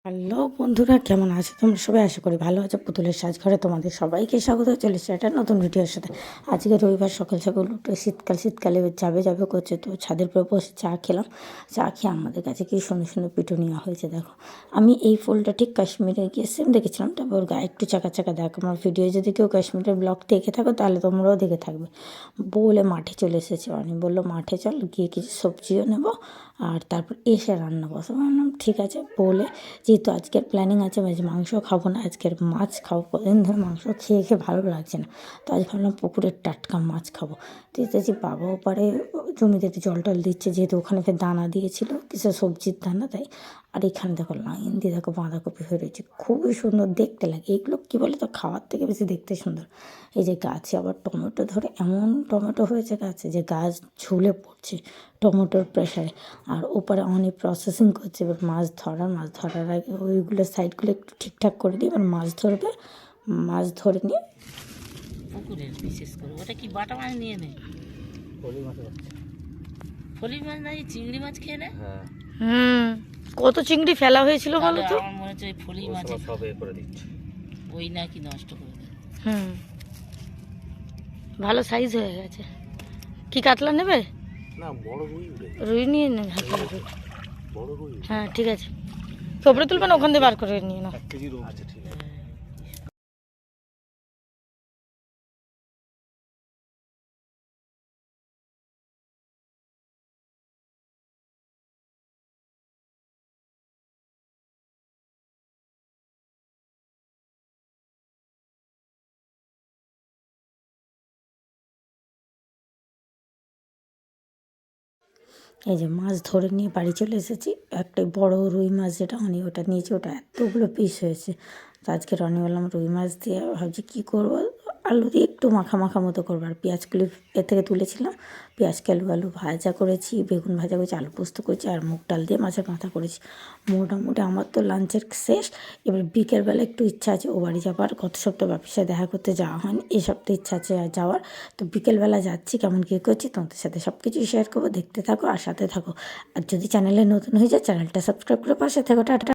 Hello বন্ধুরা, কেমন আছো তোমরা সবাই? আশা করি ভালো আছো। পুতুলের সাজঘরে তোমাদের সবাইকে স্বাগত। চলেছে একটা নতুন ভিডিওর সাথে। আজকে রবিবার সকাল সকাল উঠে শীতকালে যাবে করছে, তো ছাদের উপরে বসে চা খেলাম। চা খেয়ে আমাদের কাছে কি সুন্দর সুন্দর পিটুনিয়া হয়েছে দেখো। আমি এই ফুলটা ঠিক কাশ্মীরে গিয়ে সেম দেখেছিলাম, তবে ওর গায়ে একটু চাকা চাকা দেখো। আমার ভিডিও যদি কেউ কাশ্মীরের ব্লগ দেখে থাকো তাহলে তোমরাও দেখে থাকবে। বলে মাঠে চলে এসেছে, অনেক বললো মাঠে চল, গিয়ে কিছু সবজিও নেবো আর তারপর এসে রান্না বসাবো। বললাম ঠিক আছে। বলে যেহেতু আজকের প্ল্যানিং আছে, মাংস খাবো না, আজকের মাছ খাবো। কদিন ধরে মাংস খেয়ে খেয়ে ভালো লাগছে না, তো আজ ভাবলাম পুকুরের টাটকা মাছ খাবো। তো দেখছি বাবাও পারে জমিতে একটু জল টল দিচ্ছে, যেহেতু ওখানে ফের দানা দিয়েছিল কিছু সবজির দানা, তাই। আর এখানে দেখো লাইন দিয়ে দেখো বাঁধাকপি হয়ে রয়েছে, খুবই সুন্দর দেখতে লাগে। এগুলো কী বলে তো, খাওয়ার থেকে বেশি দেখতে সুন্দর। এই যে গাছে আবার টমেটো ধরে, এমন টমেটো হয়েছে গাছে যে গাছ ঝুলে পড়ছে টমেটোর প্রেশারে। আর ওপরে অনেক প্রসেসিং করছে। এবার মাছ ধরার আগে ওইগুলো সাইডগুলো একটু ঠিকঠাক করে দিই, এবার মাছ ধরবে। মাছ ধরে নিয়ে পুকুরের বিশেষ করে ওটা কি বাটা মাছ নিয়ে নেয়, ফলি মাছ না চিংড়ি মাছ খেয়ে নেয়। কত চিংড়ি ফেলা হয়েছিল বলো তো। আমার মনে হচ্ছে ওই ফলি মাছ ওই নাকি নষ্ট করে দেয়। ভালো সাইজ হয়ে গেছে। কি কাতলা নেবে? না, বড় রুই রুই নিয়ে নেন। বড় রুই। হ্যাঁ ঠিক আছে, খবরে তুলবেন, ওখান দিয়ে বার করে নিয়ে নাও। 1 কেজি রুই আছে, ঠিক আছে। এই যে মাছ ধরে নিয়ে বাড়ি চলে এসেছি। একটা বড় রুই মাছ যেটা অনি ওটা নিয়েছি, ওটা এতগুলো পিস হয়েছে। তো আজকে রনি বললাম রুই মাছ দিয়ে ভাবছি কী করবো, আলু দিয়ে একটু মাখা মাখা মতো করবো। আর পেঁয়াজগুলি এর থেকে তুলেছিলাম, পেঁয়াজকে আলু ভাজা করেছি, বেগুন ভাজা করেছি, আলু পোস্ত করেছি, আর মুগ ডাল দিয়ে মাছের মাথা করেছি। মোটামুটি আমার তো লাঞ্চের শেষ। এবার বিকেলবেলা একটু ইচ্ছা আছে ও বাড়ি যাবার। গত সপ্তাহ বাপির সাথে দেখা করতে যাওয়া হয়নি, এই সপ্তাহে ইচ্ছা আছে যাওয়ার। তো বিকেলবেলা যাচ্ছি, কেমন কী করছি তোমাদের সাথে সব কিছুই শেয়ার করবো। দেখতে থাকো আর সাথে থাকো। আর যদি চ্যানেলে নতুন হয়ে যায় চ্যানেলটা সাবস্ক্রাইব করে পাশে থাকো। টাটা।